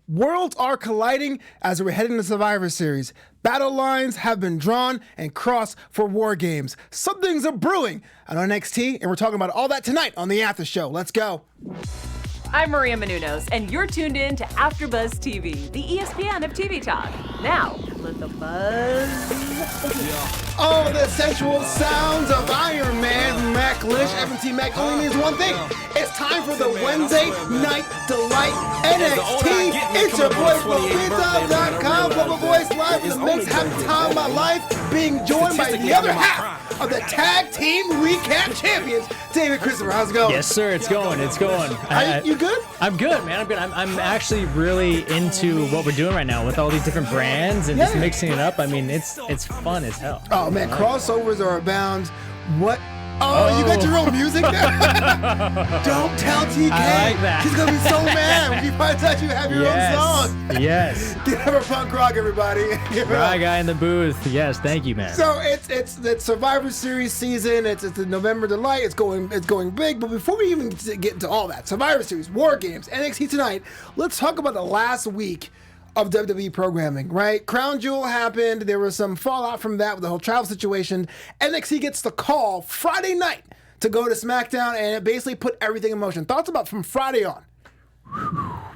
Worlds are colliding as we're heading to Survivor Series. Battle lines have been drawn and crossed for War Games. Some things are brewing on NXT, and we're talking about all that tonight on the After Show. Let's go. I'm Maria Menounos, and you're tuned in to AfterBuzz TV, the ESPN of TV talk. Now, let the buzz begin. Oh, the sensual sounds of Iron Man, Mac Lish, FMT Mac only means one thing. It's time for the Wednesday Night Delight NXT. It's your boy from FreeTime.com, Flobo Boyce, live in the mix, having the time of my life, being joined by the other half of the Tag Team Recap Champions, David Christopher. How's it going? Yes, sir. It's going. You good? I'm good, man. I'm actually really into what we're doing right now with all these different brands and just mixing it up. I mean, it's fun as hell. Oh man, crossovers are abound. What? Oh, you got your own music now? Don't tell TK. I like that. She's gonna be so mad when she finds out you have your own song. Yes. Give her a punk rock, everybody. Right guy in the booth. Yes, thank you, man. So it's Survivor Series season. It's the November Delight. It's going big. But before we even get into all that, Survivor Series, War Games, NXT tonight, let's talk about the last week of WWE programming, right? Crown Jewel happened. There was some fallout from that with the whole travel situation. NXT gets the call Friday night to go to SmackDown, and it basically put everything in motion. Thoughts about from Friday on?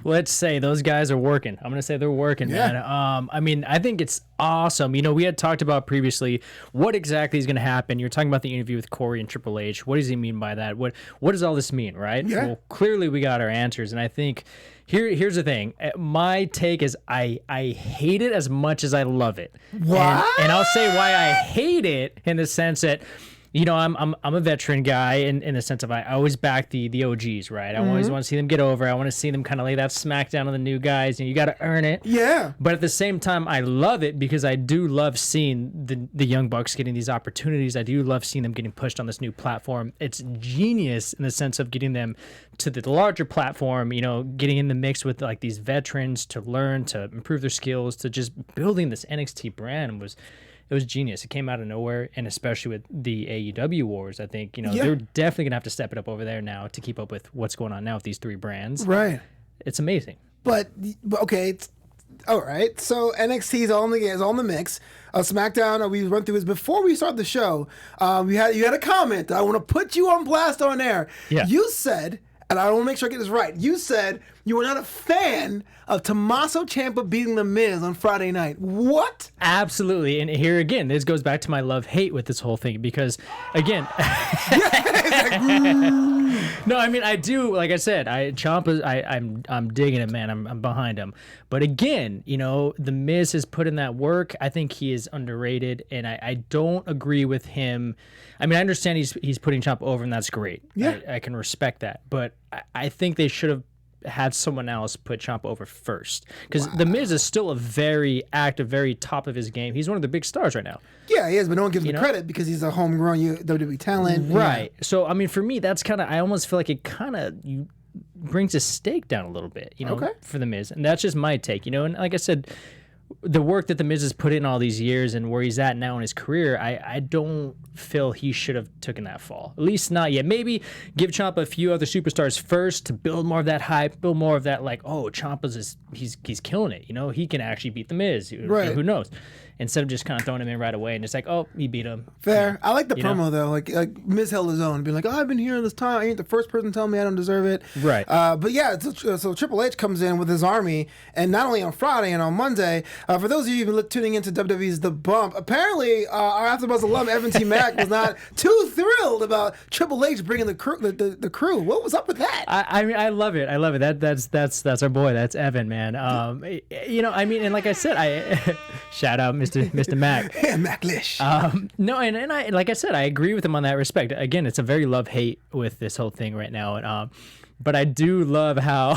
Let's say those guys are working. I'm going to say they're working, man. I mean, I think it's awesome. You know, we had talked about previously what exactly is going to happen. You're talking about the interview with Corey and Triple H. What does he mean by that? What does all this mean, right? Yeah. Well, clearly we got our answers, and I think here's the thing. My take is I hate it as much as I love it. What? And I'll say why I hate it in the sense that, you know, I'm a veteran guy in the sense of I always back the OGs, right? I always want to see them get over. I want to see them kind of lay that smackdown on the new guys, and you got to earn it. Yeah. But at the same time, I love it because I do love seeing the Young Bucks getting these opportunities. I do love seeing them getting pushed on this new platform. It's genius in the sense of getting them to the larger platform, you know, getting in the mix with like these veterans to learn, to improve their skills, to just building this NXT brand it was genius. It came out of nowhere, and especially with the AEW wars, I think, you know, they're definitely going to have to step it up over there now to keep up with what's going on now with these three brands. Right. It's amazing. But okay, all right. So NXT is all in the mix. SmackDown, we run through this before we start the show. You had a comment. I want to put you on blast on air. Yeah. You said, and I want to make sure I get this right. You said you were not a fan of Tommaso Ciampa beating The Miz on Friday night. What? Absolutely. And here again, this goes back to my love-hate with this whole thing because, again... No, I mean, I do, like I said, Ciampa, I'm digging it, man. I'm behind him. But again, you know, The Miz has put in that work. I think he is underrated, and I don't agree with him. I mean, I understand he's putting Ciampa over, and that's great. Yeah. I can respect that. But I think they should have had someone else put Ciampa over first. Because The Miz is still a very active, very top of his game. He's one of the big stars right now. Yeah, he is, but no one gives him credit because he's a homegrown WWE talent. Right. Yeah. So, I mean, for me, that's kind of, I almost feel like it kind of brings his stake down a little bit, you know, for The Miz. And that's just my take, you know. And like I said, the work that The Miz has put in all these years and where he's at now in his career, I don't feel he should have taken that fall. At least not yet. Maybe give Ciampa a few other superstars first to build more of that hype, build more of that, like, oh, Ciampa's he's killing it. You know, he can actually beat The Miz. Right. Who knows? Instead of just kind of throwing him in right away and it's like, oh, he beat him. Fair. I like the promo, though. Like Miz held his own. Being like, oh, I've been here this time. I ain't the first person telling me I don't deserve it. Right. But yeah, so Triple H comes in with his army, and not only on Friday and on Monday, for those of you who've been tuning into WWE's The Bump, apparently our AfterBuzz alum, Evan T. Mack, was not too thrilled about Triple H bringing the crew. What was up with that? I mean, I love it. That's our boy. That's Evan, man. You know, I mean, and like I said, shout out Mr. Mack. Yeah, Mac Lish. No, and I, like I said, I agree with him on that respect. Again, it's a very love-hate with this whole thing right now. And but I do love how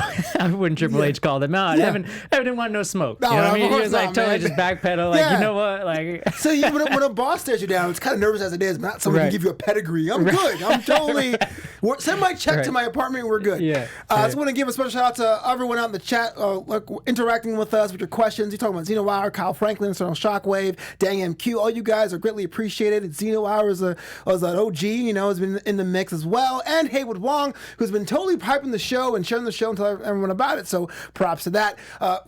when Triple H called him out, Evan didn't want no smoke. No, you know what I mean? He was not, like totally just backpedal, like, you know what? Like, so when a boss stares you down, it's kind of nervous as it is, but not someone can give you a pedigree. I'm good. I'm totally Send my check to my apartment. We're good. Yeah. I just want to give a special shout out to everyone out in the chat, interacting with us with your questions. You're talking about Zeno Hour, Kyle Franklin, Eternal Shockwave, Dang MQ. All you guys are greatly appreciated. Zeno Hour was an OG, has been in the mix as well. And Haywood Wong, who's been totally hyping the show and sharing the show and telling everyone about it. So props to that.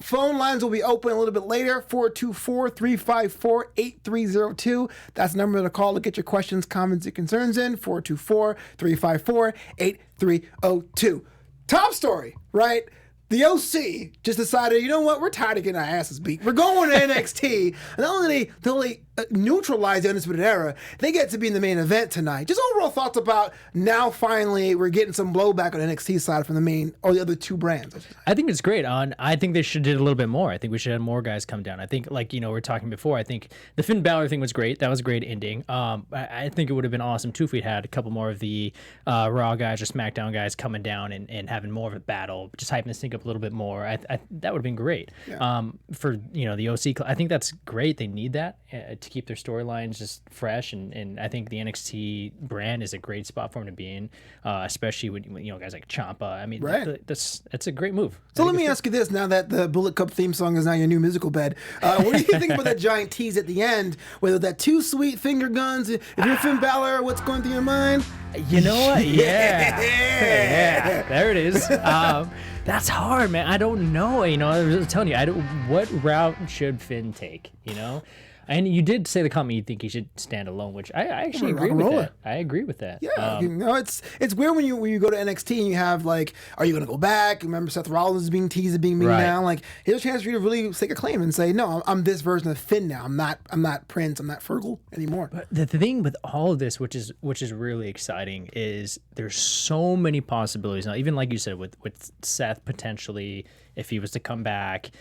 Phone lines will be open a little bit later. 424-354-8302. That's the number to call to get your questions, comments, and concerns in. 424-354-8302. Top story, right? The OC just decided, you know what? We're tired of getting our asses beat. We're going to NXT. And not only they neutralize the Undisputed Era, they get to be in the main event tonight. Just overall thoughts about now finally we're getting some blowback on the NXT side from the main or the other two brands. I think it's great. I think they should have did a little bit more. I think we should have more guys come down. I think, we were talking before, I think the Finn Balor thing was great. That was a great ending. I think it would have been awesome too if we'd had a couple more of the Raw guys or SmackDown guys coming down and having more of a battle, just hyping this thing up a little bit more. That would have been great. Yeah. For the OC, I think that's great. They need that to keep their storylines just fresh, and I think the NXT brand is a great spot for them to be in, especially with guys like Ciampa. I mean, that's a great move. So let me ask you this: now that the Bullet Cup theme song is now your new musical bed, what do you think about that giant tease at the end, whether that too sweet finger guns? If you're Finn Balor, what's going through your mind? You know what? Yeah, there it is. That's hard, man. I don't know. I was telling you, what route should Finn take? And you did say the comment you think he should stand alone, which I actually agree with that. I agree with that. Yeah, it's weird when you go to NXT and you have are you going to go back? Remember Seth Rollins is being teased, being beaten down. Here's a chance for you to really stake a claim and say, no, I'm this version of Finn now. I'm not Prince. I'm not Fergal anymore. But the thing with all of this, which is really exciting, is there's so many possibilities now. Even like you said, with Seth potentially, if he was to come back,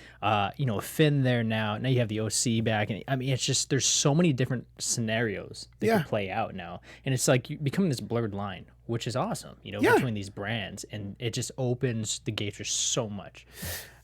Finn there now. Now you have the OC back, and I mean, it's just there's so many different scenarios that can play out now, and it's like you becoming this blurred line, which is awesome, between these brands, and it just opens the gates for so much.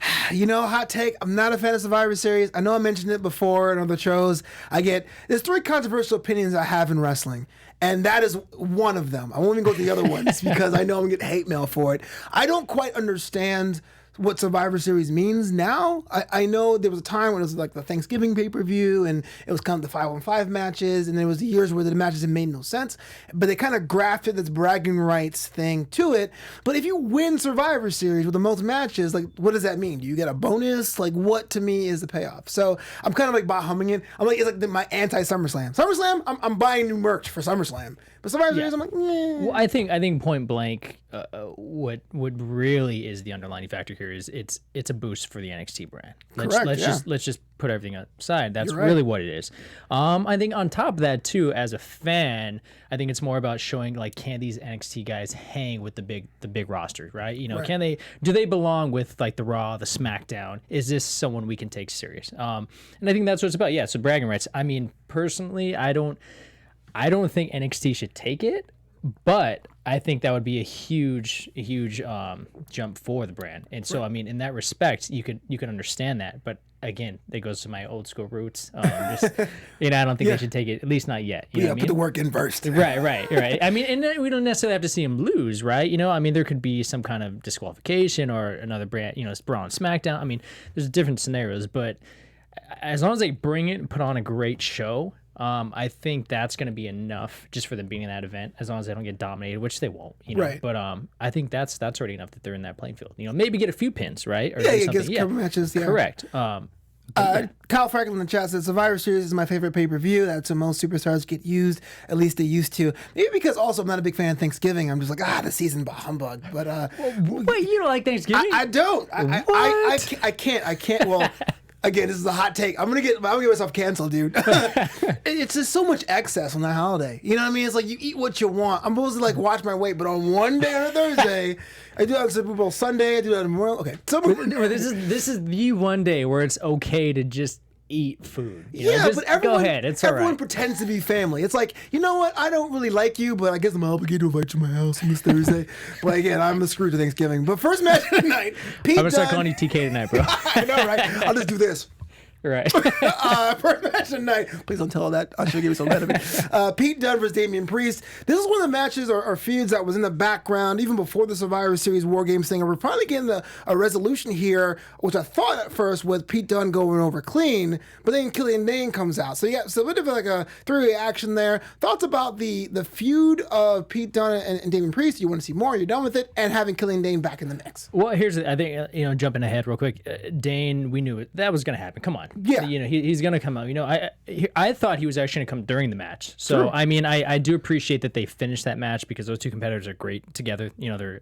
Hot take. I'm not a fan of Survivor Series. I know I mentioned it before in other shows. There's 3 controversial opinions I have in wrestling, and that is one of them. I won't even go to the other ones because I know I'm going to get hate mail for it. I don't quite understand what Survivor Series means now. I know there was a time when it was like the Thanksgiving pay-per-view and it was kind of the 5-on-5 matches, and there was the years where the matches had made no sense, but they kind of grafted this bragging rights thing to it. But if you win Survivor Series with the most matches, what does that mean? Do you get a bonus? What to me is the payoff? So I'm kind of humming it. I'm it's like my anti-SummerSlam. SummerSlam, I'm buying new merch for SummerSlam. But Survivor Series, I'm Well, I think point blank, what really is the underlying factor here is it's a boost for the NXT brand. Let's just put everything aside. That's really what it is. I think on top of that too, as a fan, I think it's more about showing can these NXT guys hang with the big roster, right? Do they belong with the Raw, the SmackDown? Is this someone we can take serious? And I think that's what it's about. Yeah, so bragging rights. I mean, personally, I don't think NXT should take it, but I think that would be a huge jump for the brand. And so, I mean, in that respect, you could understand that. But again, that goes to my old school roots. I don't think they should take it, at least not yet. You know what I mean? Put the work in first. Right. I mean, and we don't necessarily have to see them lose, right? I mean, there could be some kind of disqualification or another brand, Raw and SmackDown. I mean, there's different scenarios, but as long as they bring it and put on a great show, I think that's going to be enough just for them being in that event, as long as they don't get dominated, which they won't. Right. But I think that's already enough that they're in that playing field. Maybe get a few pins, right? Or get a couple matches. Yeah. Correct. Kyle Franklin in the chat says Survivor Series is my favorite pay-per-view. That's when most superstars get used. At least they used to. Maybe because also I'm not a big fan of Thanksgiving. I'm just the season humbug. But wait, you don't like Thanksgiving? I don't. I can't. Well. Again, this is a hot take. I'm gonna get myself canceled, dude. It's just so much excess on that holiday. You know what I mean? It's you eat what you want. I'm supposed to watch my weight, but on one day on a Thursday, I do that on Super Bowl Sunday. I do that on Memorial. Okay, this is the one day where it's okay to just eat food. But everyone, go ahead. It's everyone all right. pretends to be family. It's you know what? I don't really like you, but I guess I'm obligated to invite you to my house on this Thursday. But again, I'm screwed to Thanksgiving. But first match of the night, Pete I'm going to start calling you TK tonight, bro. I know, right? I'll just do this. Right. First match tonight. Please don't tell her that. I should give you some enemy. Pete Dunne versus Damian Priest. This is one of the matches or feuds that was in the background even before the Survivor Series War Games thing. And we're finally getting a resolution here, which I thought at first was Pete Dunne going over clean, but then Killian Dane comes out. So yeah, so a bit of like a three-way action there. Thoughts about the feud of Pete Dunne and Damian Priest? You want to see more? You're done with it, and having Killian Dane back in the mix. Well, I think jumping ahead real quick, Dane, we knew that was going to happen. Come on. Yeah. He's going to come out. I thought he was actually going to come during the match. So, sure. I mean, I do appreciate that they finished that match because those two competitors are great together. They're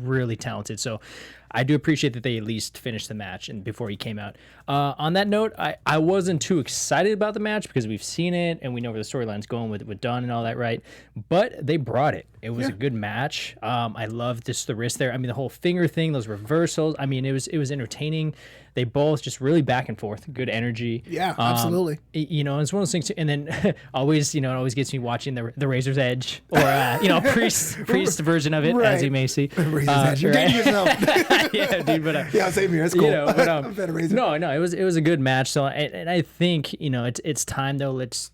really talented. So I do appreciate that they at least finished the match and before he came out. On that note, I wasn't too excited about the match because we've seen it and we know where the storyline's going with Dunn and all that, right? But they brought it. It was a good match. I loved the wrist there. I mean, the whole finger thing, those reversals. I mean, it was entertaining. They both just really back and forth, good energy. Yeah, absolutely. It's one of those things too, and then always, it always gets me watching the Razor's Edge or Priest version of it, right, as you may see. Razor's Edge. You're dating yourself. Yeah, dude. But yeah, same here. It's cool. No, it was a good match. So, and I think it's time though. Let's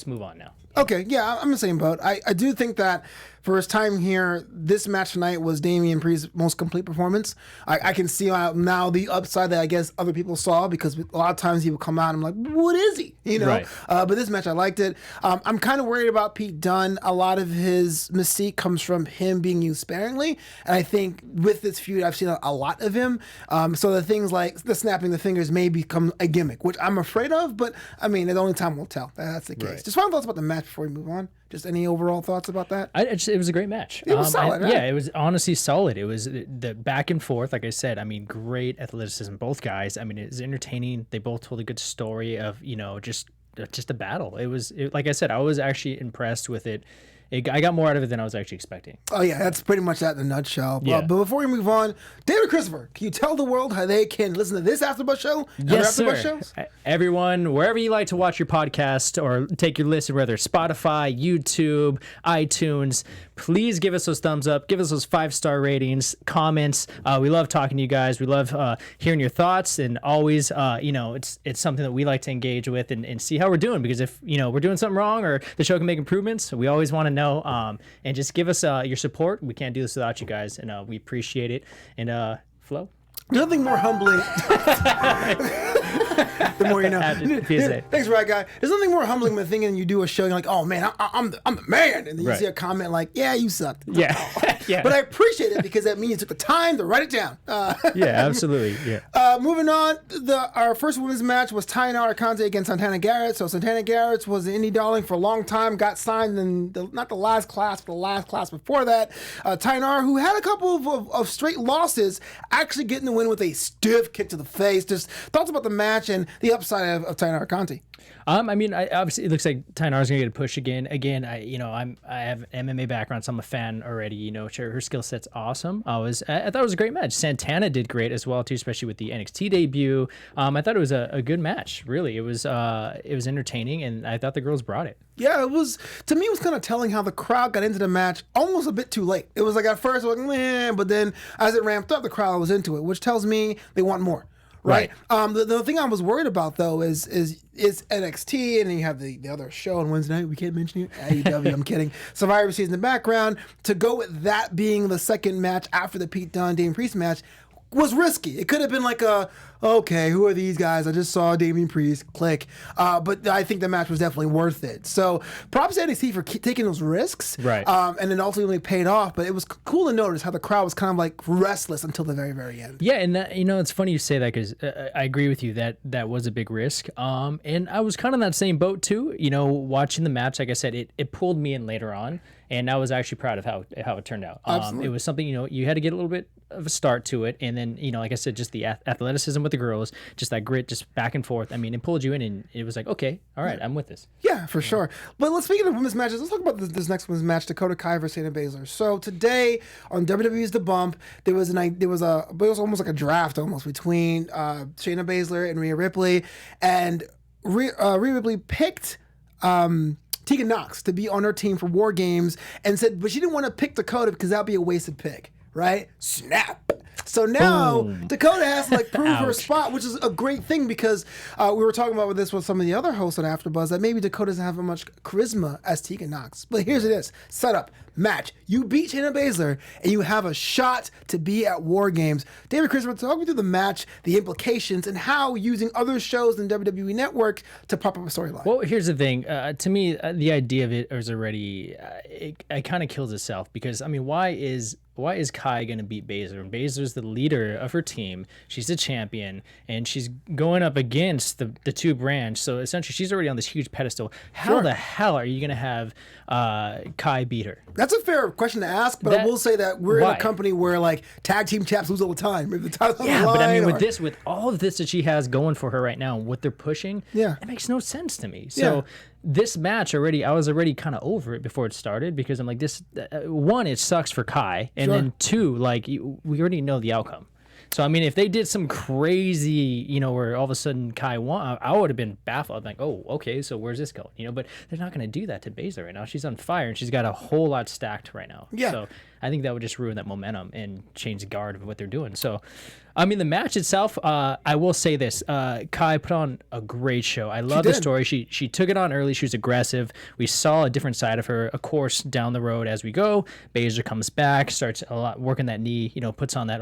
move on now. Okay, yeah, I'm the same boat. I do think that for his time here, this match tonight was Damian Priest's most complete performance. I can see now the upside that I guess other people saw because a lot of times he would come out and I'm like, what is he? Right. But this match, I liked it. I'm kind of worried about Pete Dunne. A lot of his mystique comes from him being used sparingly. And I think with this feud, I've seen a lot of him. So the things like the snapping the fingers may become a gimmick, which I'm afraid of. But I mean, the only time will tell. That's the case. Right. Just final thoughts about the match before we move on. Just any overall thoughts about that? It was a great match. It was solid, right? Yeah, it was honestly solid. It was the back and forth, like I said. I mean, great athleticism, both guys. I mean, it was entertaining. They both told a good story of, just a battle. Like I said, I was actually impressed with it. I got more out of it than I was actually expecting. Oh, yeah, that's pretty much that in a nutshell. Yeah. But before we move on, David Christopher, can you tell the world how they can listen to this AfterBuzz show? Yes, sir. Shows? Everyone, wherever you like to watch your podcast or take your listen, whether it's Spotify, YouTube, iTunes, please give us those thumbs up. Give us those 5-star ratings, comments. We love talking to you guys. We love hearing your thoughts. And always, it's something that we like to engage with and see how we're doing. Because if, we're doing something wrong or the show can make improvements, we always want to know. And just give us your support. We can't do this without you guys, and we appreciate it. And Flo? There's nothing more humbling. The more you know. Thanks, right guy. There's nothing more humbling than thinking you do a show and you're like, oh man, I'm the man, and then you see a comment like, yeah, you sucked. Yeah. Yeah. But I appreciate it because that means you took the time to write it down. Yeah, absolutely. Yeah. Moving on, our first women's match was Tainara Conte against Santana Garrett. So Santana Garrett was an indie darling for a long time, got signed in not the last class, but the last class before that. Tainara, who had a couple of straight losses, actually getting the win with a stiff kick to the face. Just thoughts about the match and the upside of Tainara Conti. I mean, obviously it looks like Tainara's gonna get a push again. I have an MMA background, so I'm a fan already. Her skill set's awesome. I thought it was a great match. Santana did great as well too, especially with the NXT debut. I thought it was a good match. Really, it was entertaining, and I thought the girls brought it. Yeah, it was, to me, it was kind of telling how the crowd got into the match almost a bit too late. It was like at first, like, man, but then as it ramped up, the crowd was into it, which tells me they want more. Right. The thing I was worried about though is NXT, and then you have the other show on Wednesday night. We can't mention it. AEW. I'm kidding. Survivor Series in the background. To go with that being the second match after the Pete Dunne Damian Priest match was risky. It could have been like okay, who are these guys? I just saw Damian Priest, click. But I think the match was definitely worth it. So props to NXT for taking those risks. Right. And then ultimately paid off. But it was cool to notice how the crowd was kind of like restless until the very, very end. Yeah, and that, it's funny you say that because I agree with you that was a big risk. And I was kind of in that same boat too. Watching the match, like I said, it pulled me in later on. And I was actually proud of how it turned out. It was something, you had to get a little bit of a start to it. And then, like I said, just the athleticism with the girls, just that grit, just back and forth. I mean, it pulled you in and it was like, okay, all right, I'm with this. Yeah, for sure. But speaking of women's matches, let's talk about this next women's match, Dakota Kai versus Shayna Baszler. So today on WWE's The Bump, it was almost like a draft almost between Shayna Baszler and Rhea Ripley. And Rhea Ripley picked Tegan Nox to be on her team for War Games and said, but she didn't want to pick Dakota because that would be a wasted pick, right? Snap. So now Boom. Dakota has to like prove her Ouch. spot, which is a great thing because we were talking about this with some of the other hosts on AfterBuzz that maybe Dakota doesn't have as much charisma as Tegan Nox. But here's it is: setup, match. You beat Shayna Baszler, and you have a shot to be at War Games. David Christopher, talk me through the match, the implications, and how using other shows in WWE Network to prop up a storyline. Well, here's the thing. To me, the idea of it is already it kind of kills itself because I mean, why is Kai going to beat Baszler? And Baszler's the leader of her team. She's the champion, and she's going up against the two brands. So essentially, she's already on this huge pedestal. How the hell are you going to have Kai beat her? That's a fair question to ask, but I will say that we're in a company where like tag team chaps lose all the time. Maybe the title's on the line, but I mean, with all of this that she has going for her right now, what they're pushing, it makes no sense to me. So this match I was already kind of over it before it started because I'm like, this one, it sucks for Kai, and then two, like we already know the outcome. So I mean, if they did some crazy, where all of a sudden Kai won, I would have been baffled. I'm like, oh, okay, so where's this going? But they're not going to do that to Baszler right now. She's on fire and she's got a whole lot stacked right now. Yeah. So I think that would just ruin that momentum and change the guard of what they're doing. So, I mean, the match itself, I will say this: Kai put on a great show. I love the story. She took it on early. She was aggressive. We saw a different side of her. Of course, down the road as we go, Baszler comes back, starts a lot working that knee. Puts on that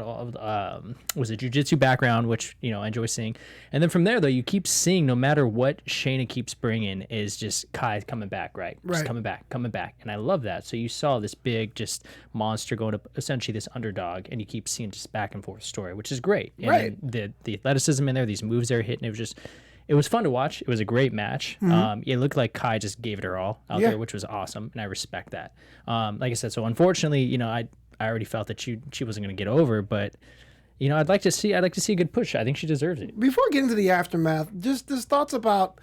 was a jiu-jitsu background, which I enjoy seeing. And then from there, though, you keep seeing no matter what Shayna keeps bringing is just Kai coming back, right? Just coming back, and I love that. So you saw this big just monster going up, essentially this underdog, and you keep seeing just back and forth story, which is great. And the athleticism in there, these moves they're hitting, it was fun to watch. It was a great match. It looked like Kai just gave it her all out there, which was awesome, and I respect that. Like I said, so unfortunately, I already felt that she wasn't going to get over, but I'd like to see a good push. I think she deserves it. Before getting to the aftermath, just thoughts about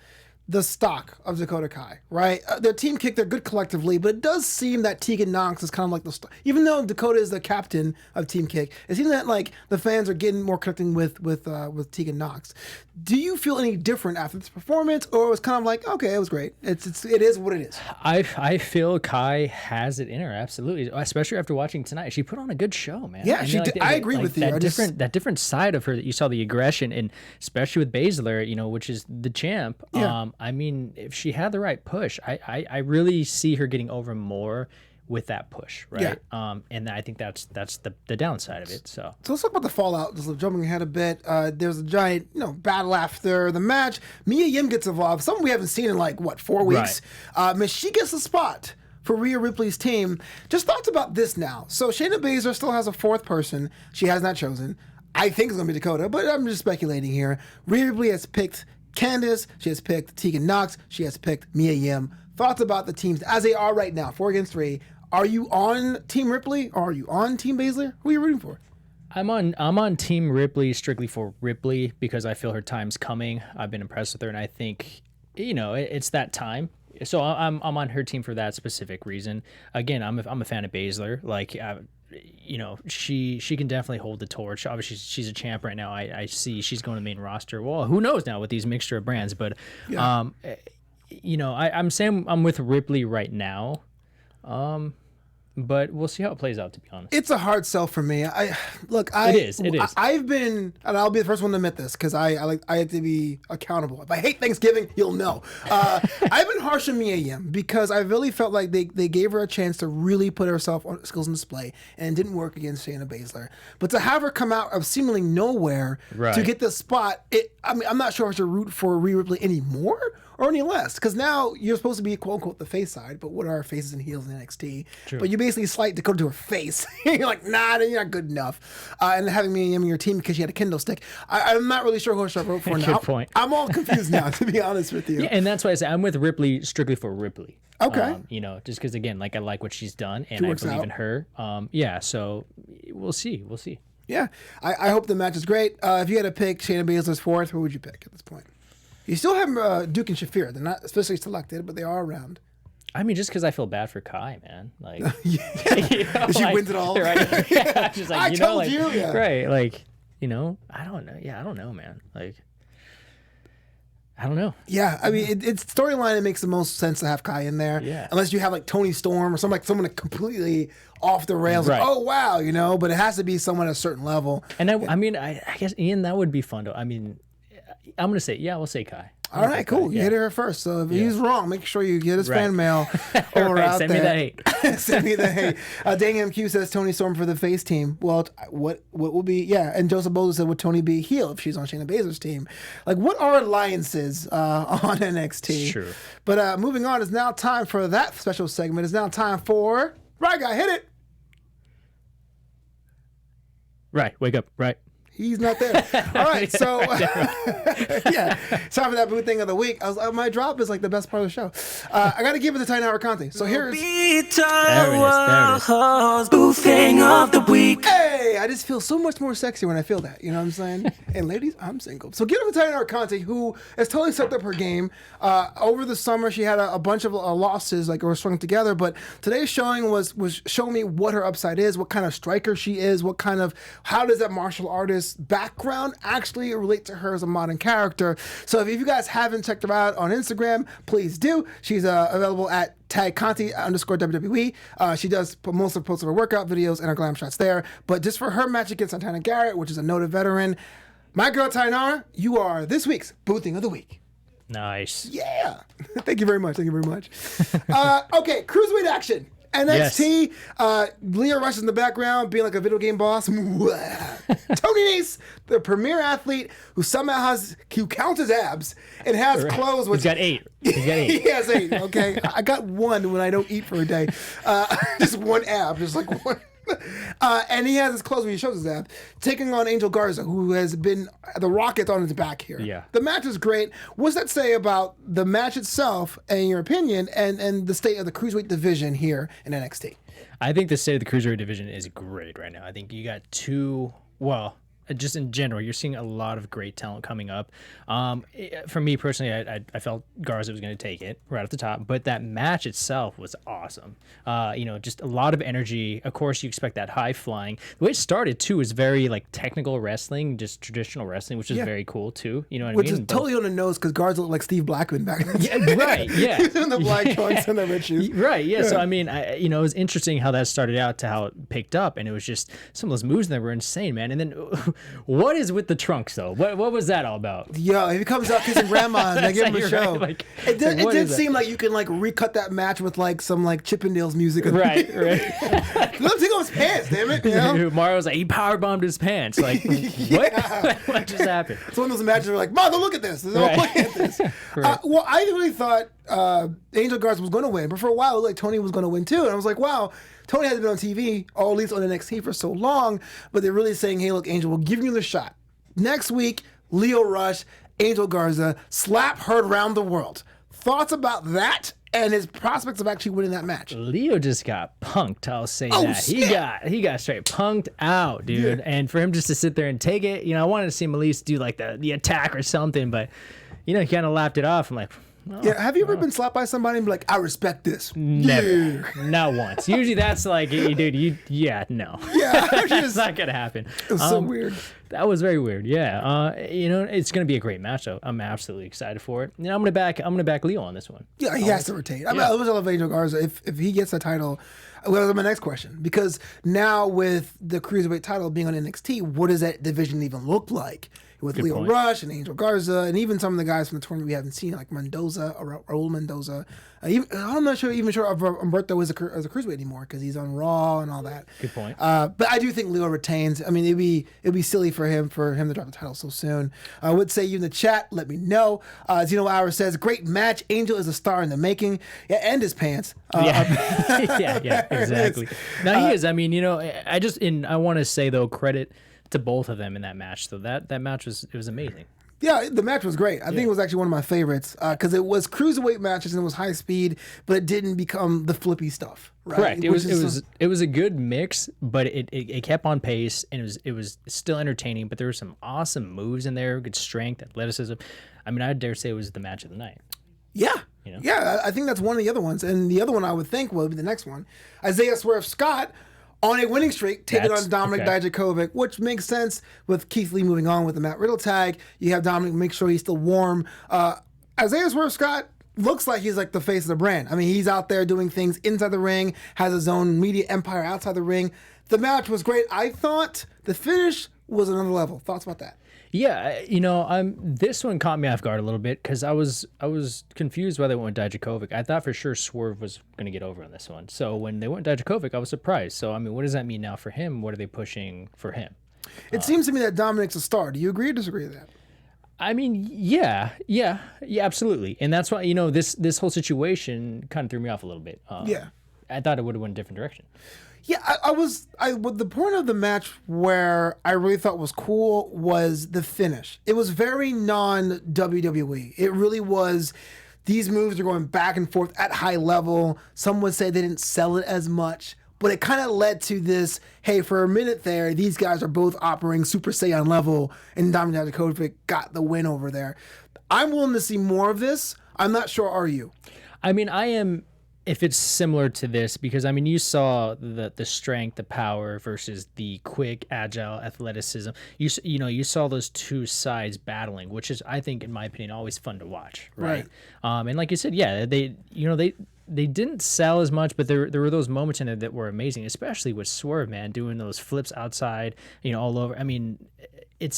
the stock of Dakota Kai, right? Their team kick, they're good collectively, but it does seem that Tegan Nox is kind of like the stock. Even though Dakota is the captain of Team Kick, it seems that like the fans are getting more connecting with Tegan Nox. Do you feel any different after this performance, or it was kind of like, okay, it was great. It is what it is. I feel Kai has it in her, absolutely, especially after watching tonight. She put on a good show, man. Yeah, I agree with you. That different side of her that you saw, the aggression, and especially with Baszler, which is the champ. Yeah. I mean, if she had the right push, I really see her getting over more with that push, right? Yeah. And I think that's the downside of it. So let's talk about the fallout. Just jumping ahead a bit. There's a giant, battle after the match. Mia Yim gets involved. Something we haven't seen in 4 weeks. Right. She gets the spot for Rhea Ripley's team. Just thoughts about this now. So Shayna Baszler still has a fourth person she has not chosen. I think it's going to be Dakota, but I'm just speculating here. Rhea Ripley has picked Candice. She has picked Tegan Nox. She has picked Mia Yim. Thoughts about the teams as they are right now, 4 against 3. Are you on Team Ripley or are you on Team Baszler? Who are you rooting for? I'm on Team Ripley strictly for Ripley because I feel her time's coming. I've been impressed with her, and I think it's that time. So I'm on her team for that specific reason. Again, I'm a fan of Baszler. She can definitely hold the torch. Obviously, she's a champ right now. I see she's going to the main roster. Well, who knows now with these mixture of brands? But I'm saying I'm with Ripley right now. But we'll see how it plays out, to be honest. It's a hard sell for me. It is. I've been, and I'll be the first one to admit this because I have to be accountable. If I hate Thanksgiving, you'll know. I've been harsh on Mia Yim because I really felt like they gave her a chance to really put herself on skills on display, and it didn't work against Shayna Baszler. But to have her come out of seemingly nowhere to get this spot, I'm not sure if I should root for Rhea Ripley anymore or any less, because now you're supposed to be quote unquote the face side, but what are faces and heels in NXT? True. But you basically slight Dakota to her face. You're like, nah, you're not good enough. And having me in your team because she had a Kendo stick, I'm not really sure who I should vote for now. Good point. I'm all confused now, to be honest with you. Yeah, and that's why I say I'm with Ripley strictly for Ripley. Okay. Just because again, I like what she's done, and I believe in her. So we'll see. Yeah, I hope the match is great. If you had to pick Shayna Baszler's fourth, who would you pick at this point? You still have Duke and Shafir. They're not officially selected, but they are around. I mean, just because I feel bad for Kai, man. She wins it all. Right? Yeah, just I told you. Yeah. Right. I don't know. Yeah, I don't know, man. I don't know. Yeah, I mean, it's storyline. It makes the most sense to have Kai in there, unless you have like Tony Storm or someone completely off the rails. Right. Like, oh wow, you know. But it has to be someone at a certain level. And I mean, I guess Ian, that would be fun though. I mean, I'm gonna say we'll say Kai. All right, cool. You hit her first. So if he's wrong, make sure you get his fan mail over out Send me the hate. Send me the hate. Dang MQ says Tony Storm for the face team. Well, what will be? Yeah, and Joseph Bozo said, would Tony be a heel if she's on Shayna Baszler's team? Like, what are alliances on NXT? Sure. But moving on, it's now time for that special segment. It's now time for Right Guy, hit it. Right, wake up. Right. He's not there. All right, so yeah, time for that boo thing of the week. I was like, my drop is like the best part of the show. I got to give it to Titan Howard Conte. So here's There it is. Boo thing of the week. Hey, I just feel so much more sexy when I feel that. You know what I'm saying? And ladies, I'm single. So give it to Titan Howard Conte, who has totally stepped up her game. Over the summer, she had a bunch of losses, like, were strung together. But today's showing was showing me what her upside is, what kind of striker she is, how does that martial artist background actually relate to her as a modern character. So if you guys haven't checked her out on Instagram, please do. She's available at @Conti_WWE. She does most of her workout videos and her glam shots there. But just for her match against Santana Garrett, which is a noted veteran, my girl Tainara, you are this week's Boo Thing of the Week. Nice. Yeah. Thank you very much. Okay, cruiserweight action. NXT, Leo Rush in the background, being like a video game boss. Tony Nese, the premier athlete who counts his abs and has clothes. He's got 8. He has 8. Okay, I got 1 when I don't eat for a day. Just 1 ab, just like 1. And he has his clothes when he shows his ab, taking on Angel Garza, who has been the rocket on his back here. Yeah. The match is great. What's that say about the match itself, in your opinion, and the state of the cruiserweight division here in NXT? I think the state of the cruiserweight division is great right now. I think you got just in general, you're seeing a lot of great talent coming up. For me personally, I felt Garza was going to take it right off the top, but that match itself was awesome. Just a lot of energy. Of course, you expect that high flying. The way it started too is very like technical wrestling, just traditional wrestling, which is very cool too. You know what I mean? Which is totally on the nose because Garza looked like Steve Blackman back then. Yeah, right. Yeah, he was in the black trunks and the red shoes. Right. Yeah. So I mean, it was interesting how that started out to how it picked up, and it was just some of those moves in there were insane, man. And then. What is with the trunks though? What was that all about? Yo, he comes out kissing grandma and they give him a show. Right. Like, it did seem like you can like recut that match with like some like Chippendales music. Right. Let him take off his pants, damn it. You know? Mario's like, he powerbombed his pants. Like, what? What just happened? It's one of those matches where like, Mother, look at this. Look at this. Well, I really thought Angel Garza was going to win, but for a while, it looked like Tony was going to win too. And I was like, wow, Tony hasn't been on TV, or at least on NXT for so long, but they're really saying, hey, look, Angel, we'll give you the shot. Next week, Leo Rush, Angel Garza, slap heard around the world. Thoughts about that and his prospects of actually winning that match? Leo just got punked, I'll say that. Snap. He got straight punked out, dude. Yeah. And for him just to sit there and take it, I wanted to see him at least do like the attack or something, but he kind of laughed it off. I'm like, have you ever been slapped by somebody and be like, I respect this? Never. Not once. Usually that's like, dude, no. Yeah. That's not going to happen. It was so weird. That was very weird. Yeah. It's going to be a great match, though. I'm absolutely excited for it. I'm going to back Leo on this one. Yeah, he has to retain. I love Angel Garza. If he gets the title, well, that's my next question. Because now with the Cruiserweight title being on NXT, what does that division even look like? With Good Leo point. Rush and Angel Garza, and even some of the guys from the tournament we haven't seen, like Mendoza, or Raul Mendoza. I'm not sure if Humberto is a cruiserweight anymore because he's on Raw and all that. Good point. But I do think Leo retains. I mean, it'd be silly for him to drop the title so soon. I would say you in the chat, let me know. Zeno Hour says, great match. Angel is a star in the making. Yeah, and his pants. Yeah, exactly. Now he is. I mean, I want to say though, credit to both of them in that match. So that match was amazing. Yeah, the match was great. I think it was actually one of my favorites because it was cruiserweight matches and it was high speed, but it didn't become the flippy stuff. Right? Correct. It was a good mix, but it kept on pace and it was still entertaining. But there were some awesome moves in there, good strength, athleticism. I mean, I dare say it was the match of the night. Yeah. Yeah, I think that's one of the other ones. And the other one I would think will be the next one. Isaiah Swerve Scott on a winning streak, taking on Dominic Dijakovic, which makes sense with Keith Lee moving on with the Matt Riddle tag. You have Dominic make sure he's still warm. Isaiah Swerve Scott looks like he's like the face of the brand. I mean, he's out there doing things inside the ring, has his own media empire outside the ring. The match was great. I thought the finish was another level. Thoughts about that? Yeah, this one caught me off guard a little bit because I was confused why they went with Dijakovic. I thought for sure Swerve was going to get over on this one. So when they went Dijakovic, I was surprised. So I mean, what does that mean now for him? What are they pushing for him? It seems to me that Dominic's a star. Do you agree or disagree with that? I mean, yeah, absolutely. And that's why this whole situation kind of threw me off a little bit. I thought it would have went a different direction. Yeah, the point of the match where I really thought was cool was the finish. It was very non-WWE. It really was, these moves are going back and forth at high level. Some would say they didn't sell it as much, but it kind of led to this, hey, for a minute there, these guys are both operating Super Saiyan level, and Dominic Dijakovic got the win over there. I'm willing to see more of this. I'm not sure, are you? I mean, I am, if it's similar to this, because I mean, you saw the strength, the power versus the quick, agile athleticism. You saw those two sides battling, which is, I think, in my opinion, always fun to watch, right? And like you said, yeah, they didn't sell as much, but there were those moments in it that were amazing, especially with Swerve, man, doing those flips outside, all over. I mean,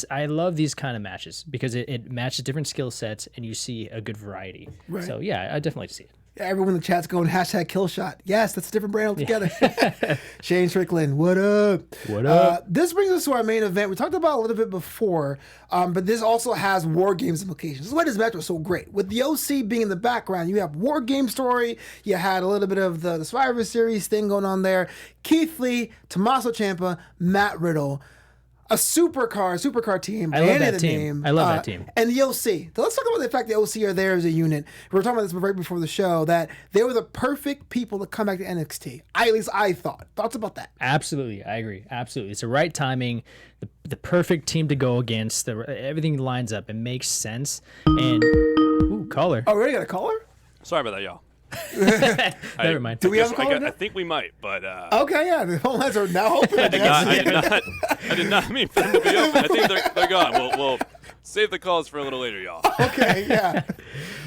I love these kind of matches because it matches different skill sets and you see a good variety. Right. So yeah, I definitely like to see it. Yeah, everyone in the chat's going #killshot. Yes, that's a different brand altogether. Shane Strickland, what up? What up? This brings us to our main event. We talked about it a little bit before, but this also has War Games implications. This is why this match was so great. With the OC being in the background, you have War Game story. You had a little bit of the Survivor Series thing going on there. Keith Lee, Tommaso Ciampa, Matt Riddle. A supercar team. I love that team. I love that team. And the OC. So let's talk about the fact the OC are there as a unit. We were talking about this right before the show, that they were the perfect people to come back to NXT. At least I thought. Thoughts about that? Absolutely. I agree. Absolutely. It's the right timing, the perfect team to go against. Everything lines up. It makes sense. And, caller. Oh, we already got a caller? Sorry about that, y'all. Never mind. Do we have a caller? I think we might, but okay, yeah. The phone lines are now open. I did not mean for them to be open. I think they're gone. We'll save the calls for a little later, y'all. Okay, yeah.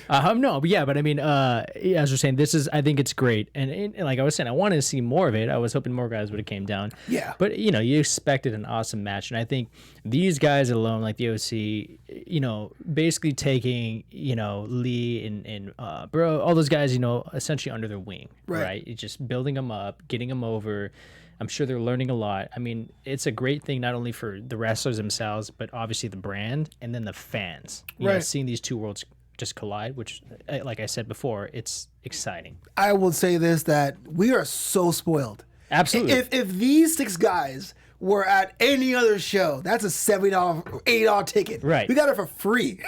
But I mean, as we're saying, I think it's great, and like I was saying, I wanted to see more of it. I was hoping more guys would have came down. Yeah. But you expected an awesome match, and I think these guys alone, like the OC, basically taking Lee and Bro, all those guys, essentially under their wing, right? It's just building them up, getting them over. I'm sure they're learning a lot. I mean, it's a great thing not only for the wrestlers themselves, but obviously the brand and then the fans. Seeing these two worlds just collide, which, like I said before, it's exciting. I will say this, that we are so spoiled. Absolutely. If these 6 guys were at any other show, that's a $70, $80 ticket. Right. We got it for free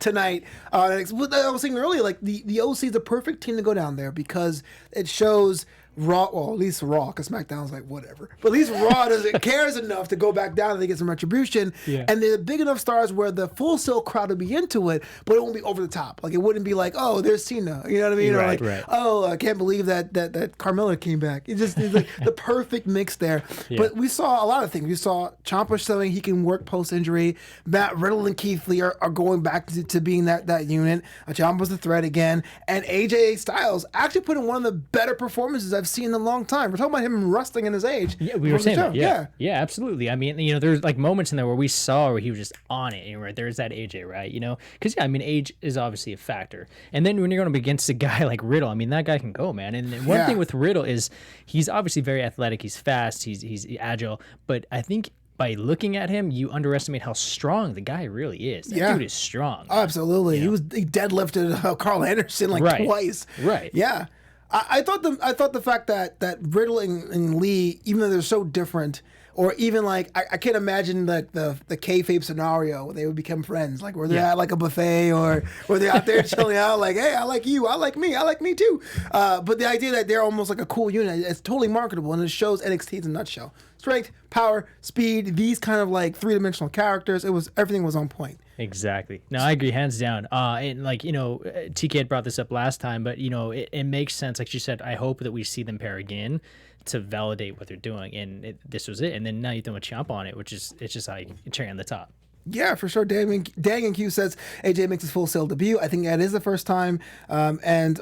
tonight. I was saying earlier, like the OC is the perfect team to go down there because it shows Raw, well, at least Raw, because SmackDown's like, whatever. But at least Raw cares enough to go back down and they get some retribution. Yeah. And they're big enough stars where the Full Sail crowd will be into it, but it won't be over the top. Like, it wouldn't be like, oh, there's Cena. You know what I mean? Right, or like, oh, I can't believe that Carmella came back. It's like the perfect mix there. Yeah. But we saw a lot of things. We saw Ciampa showing he can work post-injury. Matt Riddle and Keith Lee are going back to being that unit. Ciampa's the threat again. And AJ Styles actually put in one of the better performances I've seen in a long time. We're talking about him rusting in his age. Yeah, we were saying that. Yeah, absolutely. I mean, there's like moments in there where we saw where he was just on it. Right, there's that AJ, right? Because I mean, age is obviously a factor. And then when you're going to be against a guy like Riddle, I mean, that guy can go, man. And one thing with Riddle is he's obviously very athletic. He's fast. He's agile. But I think by looking at him, you underestimate how strong the guy really is. That dude is strong. Oh, absolutely. He deadlifted Carl Anderson twice. Right. Yeah. I thought the fact that Riddle and Lee, even though they're so different, or even like I can't imagine like the kayfabe scenario where they would become friends, like where they're at like a buffet or where they're out there chilling out, like, hey, I like you, I like me too. But the idea that they're almost like a cool unit, it's totally marketable, and it shows NXT in a nutshell. Strength, power, speed, these kind of like 3-dimensional characters. Everything was on point. Exactly. No, I agree, hands down. And like, TK had brought this up last time, but it makes sense. Like you said, I hope that we see them pair again to validate what they're doing. And this was it. And then now you throw a Ciampa on it, it's just like cherry on the top. Yeah, for sure. Dang and Q says AJ makes his Full Sail debut. I think that is the first time. And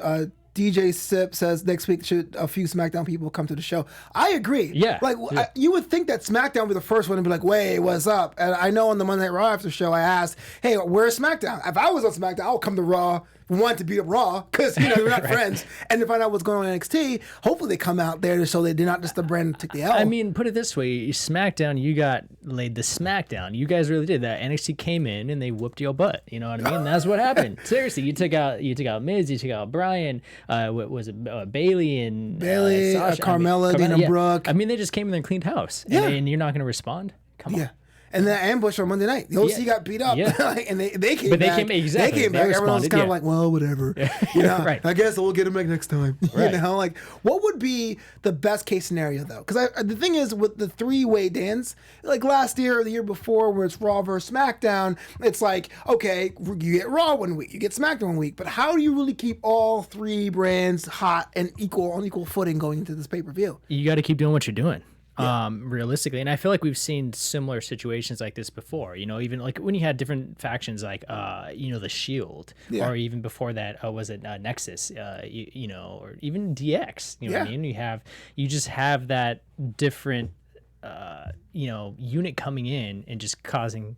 DJ Sip says next week should a few SmackDown people come to the show. I agree. Yeah. You would think that SmackDown would be the first one to be like, "Wait, what's up?" And I know on the Monday Night Raw after show, I asked, "Hey, where's SmackDown?" If I was on SmackDown, I'll come to Raw. We want to beat up Raw because we're not friends, and to find out what's going on in NXT. Hopefully, they come out there so they're not just the brand that took the L. I mean, put it this way: SmackDown, you got laid the smackdown. You guys really did that. NXT came in and they whooped your butt. You know what I mean? That's what happened. Seriously, you took out Miz, you took out Bryan. What was it? Bailey and Sasha, Carmella, Dana Brooke. I mean, they just came in there and cleaned house. Yeah. And you're not going to respond? Come on. Yeah. And then ambush on Monday night. The OC got beat up. Yeah. And they came But back. They came back. Everyone was kind of like, well, whatever. Right. I guess we'll get him back next time. Right. What would be the best case scenario, though? Because the thing is, with the three-way dance, like last year or the year before, where it's Raw versus SmackDown, it's like, okay, you get Raw one week, you get SmackDown one week, but how do you really keep all three brands hot and on equal footing going into this pay-per-view? You got to keep doing what you're doing. Realistically, and I feel like we've seen similar situations like this before. Even like when you had different factions, like the Shield, or even before that, was it Nexus? Or even DX. You know what I mean? You just have that different unit coming in and just causing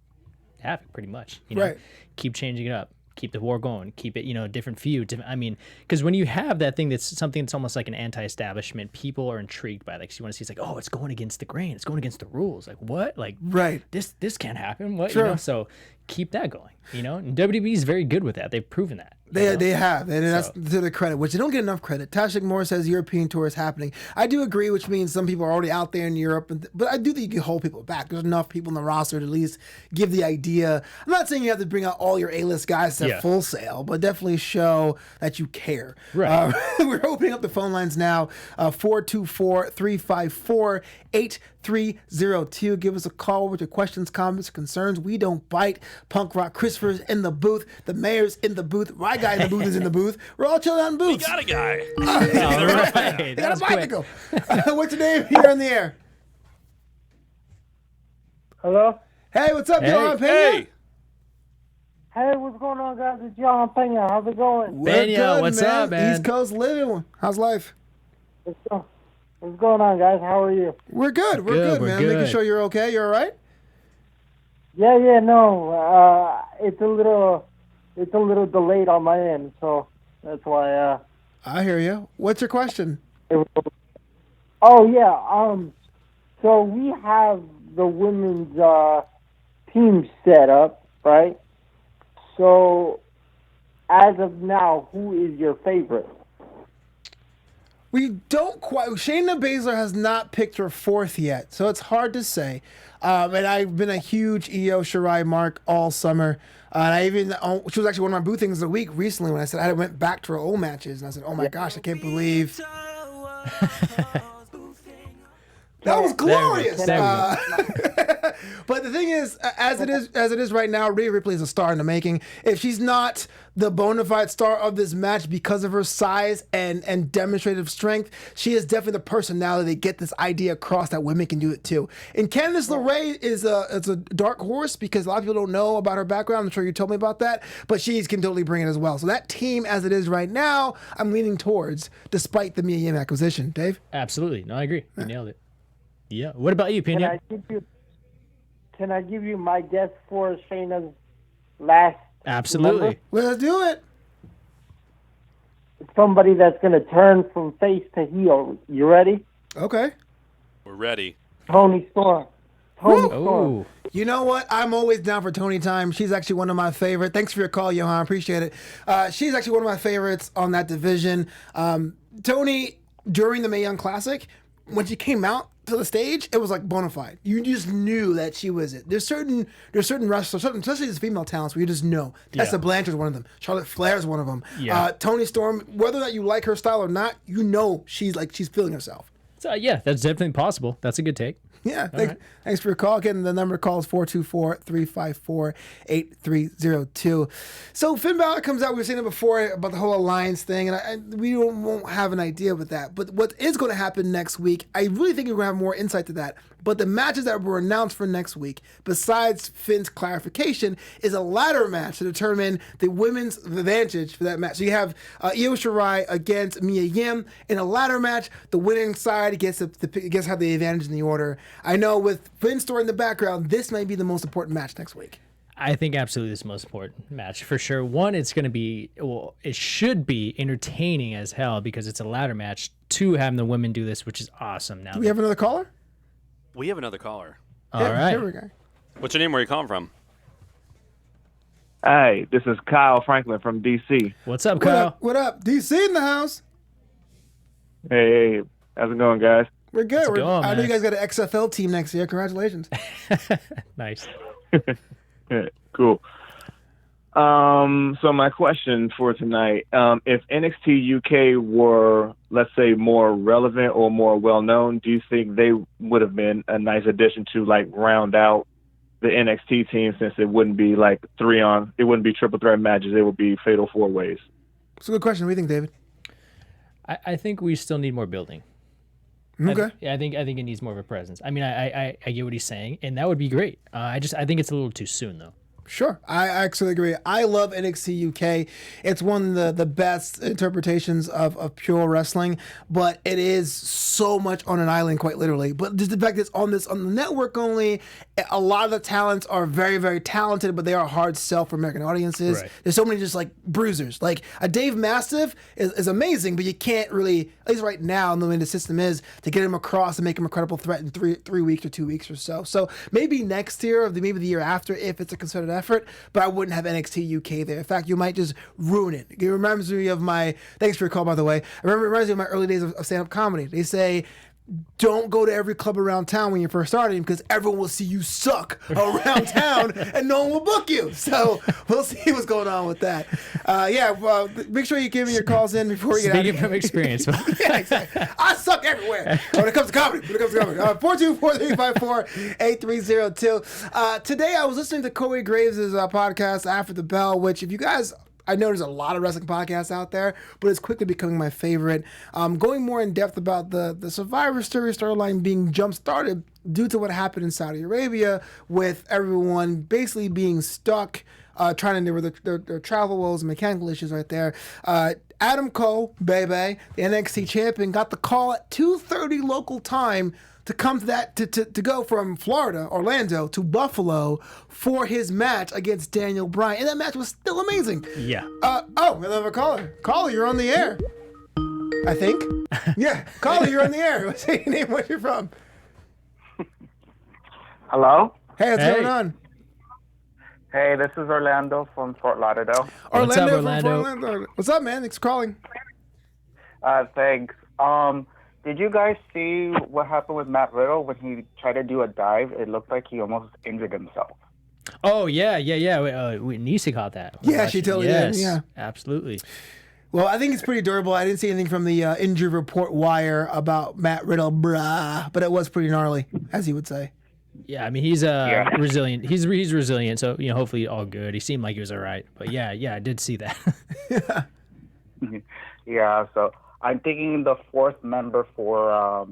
havoc, pretty much. Right. Keep changing it up. Keep the war going. Keep it, different feud. I mean, because when you have that thing that's something that's almost like an anti-establishment, people are intrigued by it. Like, you want to see, it's like, oh, it's going against the grain. It's going against the rules. Like, what? Like, right. This can't happen. What? Sure. So keep that going. And WWE is very good with that. They've proven that. They have, and that's to their credit, which they don't get enough credit. Tashik Moore says European tour is happening. I do agree, which means some people are already out there in Europe, but I do think you can hold people back. There's enough people in the roster to at least give the idea. I'm not saying you have to bring out all your A-list guys to Full Sail, but definitely show that you care. Right. We're opening up the phone lines now, 424-354-8302. Give us a call with your questions, comments, concerns. We don't bite. Punk Rock Christopher's in the booth. The mayor's in the booth. My guy in the booth is in the booth. We're all chilling out in booths. We got a guy. Right. They got a bicycle. What's your name? You're on the air. Hello? Hey, what's up, Hey. Johan Pena? Hey. Hey, what's going on, guys? It's John Pena. How's it going? We're Pena, good, what's up, man? East Coast living. How's life? What's going on, guys? How are you? We're good. We're Good, good, we're man. good. Making sure you're okay. You're all right? Yeah, no. It's a little delayed on my end, so that's why. I hear you. What's your question? Oh yeah. So we have the women's team set up, right? So as of now, who is your favorite? We don't quite. Shayna Baszler has not picked her fourth yet, so it's hard to say. And I've been a huge Io Shirai mark all summer. And I even, she was actually one of my boothings of the week recently when I said I went back to her old matches. And I said, oh my gosh, I can't believe. That was glorious. But the thing is, as it is right now, Rhea Ripley is a star in the making. If she's not the bona fide star of this match because of her size and demonstrative strength, she is definitely the personality to get this idea across that women can do it too. And Candice LeRae is a dark horse because a lot of people don't know about her background. I'm sure you told me about that, but she can totally bring it as well. So that team, as it is right now, I'm leaning towards, despite the Mia Yim acquisition. Dave? Absolutely. No, I agree. You nailed it. Yeah. What about you, Pena? Can I give you my guess for Shayna's last? Absolutely. Member? Let's do it. Somebody that's going to turn from face to heel. You ready? Okay. We're ready. Tony Storm. Tony Storm. Oh. You know what? I'm always down for Tony time. She's actually one of my favorite. Thanks for your call, Johan. Appreciate it. She's actually one of my favorites on that division. Tony, during the Mae Young Classic, when she came out to the stage, it was like bona fide. You just knew that she was it. There's certain wrestlers, especially these female talents, where you just know. Tessa Blanchard's one of them. Charlotte Flair's one of them. Yeah. Toni Storm, whether or not you like her style or not, you know she's feeling herself. So, yeah, that's definitely possible. That's a good take. Yeah, thanks for your call. Again, the number to call is 424-354-8302. So Finn Balor comes out. We've seen it before about the whole alliance thing, and we won't have an idea with that. But what is going to happen next week, I really think we're going to have more insight to that But the matches that were announced for next week, besides Finn's clarification, is a ladder match to determine the women's advantage for that match. So you have Io Shirai against Mia Yim in a ladder match. The winning side gets have the advantage in the order. I know with Finn's story in the background, this may be the most important match next week. I think absolutely this is the most important match for sure. One, it's going to be, well, it should be entertaining as hell because it's a ladder match. Two, having the women do this, which is awesome. Now, Do we have another caller? We have another caller. all right. Here we go. What's your name? Where you calling from? Hey, this is Kyle Franklin from DC. What's up, What Kyle? up? What up? DC in the house. Hey, how's it going, guys? We're good. Let's go, I know man. you guys got an XFL team next year. Congratulations. Nice. Yeah, cool. So my question for tonight, if NXT UK were, let's say, more relevant or more well-known, do you think they would have been a nice addition to, like, round out the NXT team, since it wouldn't be, like, it wouldn't be triple threat matches, it would be fatal four-ways? It's a good question. What do you think, David? I think we still need more building. Okay. I think it needs more of a presence. I mean, I get what he's saying, and that would be great. I think it's a little too soon, though. Sure. I actually agree. I love NXT UK. It's one of the best interpretations of pure wrestling, but it is so much on an island, quite literally. But just the fact that it's on the network only, a lot of the talents are very, very talented, but they are hard sell for American audiences. Right. There's so many just like bruisers. Like a Dave Mastiff is amazing, but you can't really, at least right now, the way the system is, to get him across and make him a credible threat in 3 weeks or 2 weeks or so. So maybe next year or maybe the year after, if it's a concerted effort, but I wouldn't have NXT UK there. In fact, you might just ruin it. It reminds me of thanks for your call, by the way. It reminds me of my early days of stand-up comedy. They say, don't go to every club around town when you're first starting because everyone will see you suck around town and no one will book you. So we'll see what's going on with that. Make sure you give me your calls in before you get out of Speaking here. from experience. Yeah, exactly. I suck everywhere when it comes to comedy. 424-354-8302. Today I was listening to Corey Graves' podcast, After the Bell, which if you guys... I know there's a lot of wrestling podcasts out there, but it's quickly becoming my favorite. Going more in depth about the Survivor Series storyline being jump-started due to what happened in Saudi Arabia with everyone basically being stuck trying to deal with their travel woes and mechanical issues right there. Adam Cole, Bebe, the NXT champion, got the call at 2:30 local time to come to that to go from Florida, Orlando, to Buffalo for his match against Daniel Bryan. And that match was still amazing. Yeah. We have a caller. Caller, you're on the air. I think. Yeah, caller, you're on the air. What's your name? Where you from? Hello? Hey, what's Hey. going on? Hey, this is Orlando from Fort Lauderdale. What's up, from Orlando? Orlando. What's up, man? Thanks for calling. Thanks. Did you guys see what happened with Matt Riddle when he tried to do a dive? It looked like he almost injured himself. Oh, yeah. Nisa caught that. Yeah, she totally did, yeah. Absolutely. Well, I think it's pretty durable. I didn't see anything from the injury report wire about Matt Riddle, but it was pretty gnarly, as he would say. Yeah, I mean, he's resilient. He's resilient, so, hopefully all good. He seemed like he was all right. But, yeah, I did see that. Yeah, so I'm thinking the fourth member for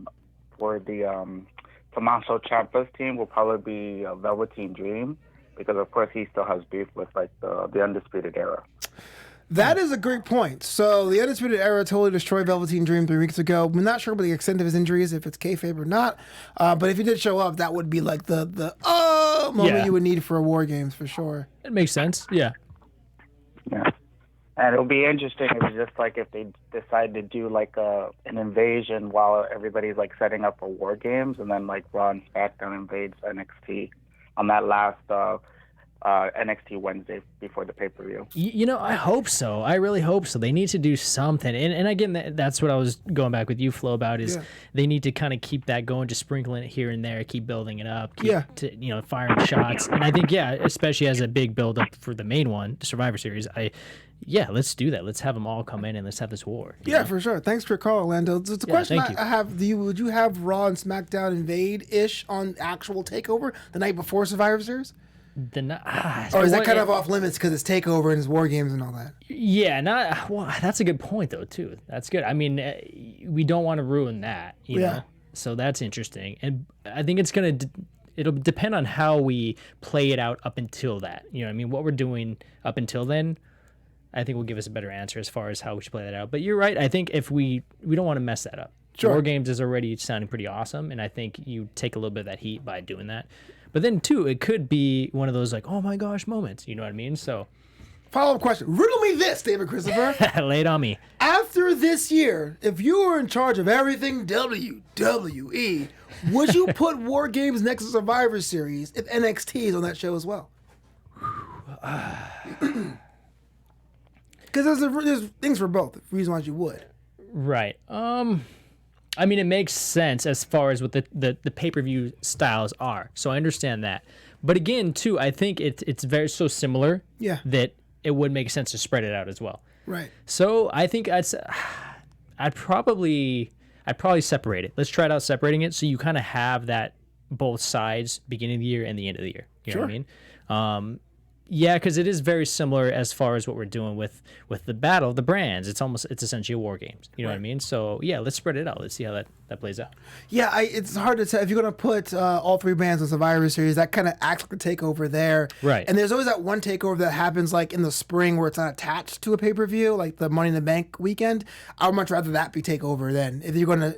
the Tommaso Ciampa's team will probably be Velveteen Dream, because of course he still has beef with like the Undisputed Era. That is a great point. So the Undisputed Era totally destroyed Velveteen Dream 3 weeks ago. I'm not sure about the extent of his injuries, if it's kayfabe or not. But if he did show up, that would be like the moment you would need for a War Games for sure. It makes sense. Yeah. Yeah. And it'll be interesting if it's just like if they decide to do like an invasion while everybody's like setting up for War Games, and then like Raw and SmackDown invades NXT on that last NXT Wednesday before the pay-per-view. I hope so. I really hope so. They need to do something. And again, that's what I was going back with you, Flo, about is they need to kind of keep that going, just sprinkling it here and there, keep building it up, firing shots. And I think, especially as a big build-up for the main one, the Survivor Series, let's do that. Let's have them all come in and let's have this war. Yeah, for sure. Thanks for your call, Orlando. It's a question thank you. I have. Would you have Raw and SmackDown invade-ish on actual TakeOver the night before Survivor Series? Or is that kind of off limits because it's TakeOver and it's War Games and all that? Yeah, that's a good point though too. That's good. I mean, we don't want to ruin that, you know. So that's interesting. And I think it's going to, it'll depend on how we play it out up until that. You know what I mean? What we're doing up until then, I think will give us a better answer as far as how we should play that out. But you're right. I think if we don't want to mess that up. Sure. War Games is already sounding pretty awesome, and I think you take a little bit of that heat by doing that. But then, too, it could be one of those, like, oh, my gosh moments. You know what I mean? So, Follow-up question. Riddle me this, David Christopher. lay it on me. After this year, if you were in charge of everything WWE, would you put War Games next to Survivor Series if NXT is on that show as well? Because there's things for both. Reason why you would. Right. I mean, it makes sense as far as what the pay-per-view styles are. So I understand that. But again, too, I think it's very so similar that it would make sense to spread it out as well. Right. So I think I'd probably separate it. Let's try it out separating it so you kind of have that both sides, beginning of the year and the end of the year. You know what I mean? Yeah, because it is very similar as far as what we're doing with the battle of the brands. It's essentially a War Games. You know what I mean? So yeah, let's spread it out. Let's see how that plays out. Yeah, it's hard to tell if you're gonna put all three brands on Survivor Series. That kind of acts like a takeover there, right? And there's always that one takeover that happens like in the spring where it's not attached to a pay-per-view, like the Money in the Bank weekend. I would much rather that be takeover then. If you're gonna,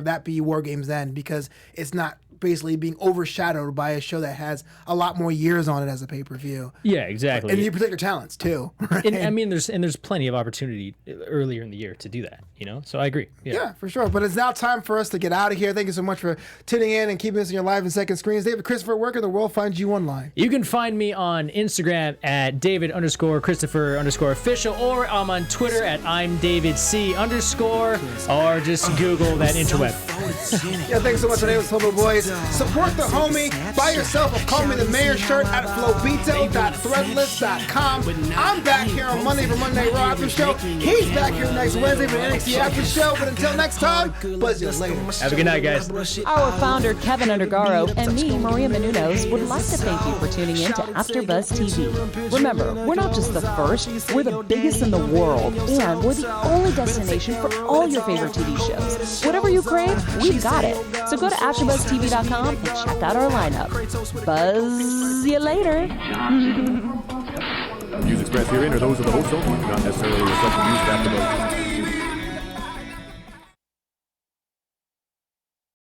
that be War Games then, because it's not basically being overshadowed by a show that has a lot more years on it as a pay-per-view. Yeah, exactly. And you protect your talents too. Right? And I mean, there's plenty of opportunity earlier in the year to do that. You know, so I agree. Yeah, for sure. But it's now time for us to get out of here. Thank you so much for tuning in and keeping us in your live and second screens. David Christopher, where can the world find you online? You can find me on Instagram at David_Christopher_official, or I'm on Twitter at I'mDavidC_, or just Google that interweb. Yeah, thanks so much. My name is Flobo Boyce. Support the homie. Buy yourself a Call Me the Mayor shirt at flobito.threadless.com. I'm back here on Monday for Monday Night Raw After Show. He's back here next Wednesday for NXT After Show. But until next time, buzz you later. Have a good night, guys. Our founder, Keven Undergaro, and me, Maria Menounos, would like to thank you for tuning in to AfterBuzz TV. Remember, we're not just the first, we're the biggest in the world, and we're the only destination for all your favorite TV shows. Whatever you crave, we've got it. So go to AfterBuzzTV.com and check out our lineup. Buzz you later. Views expressed herein are those of the host only, do not necessarily reflect the views of AfterBuzz.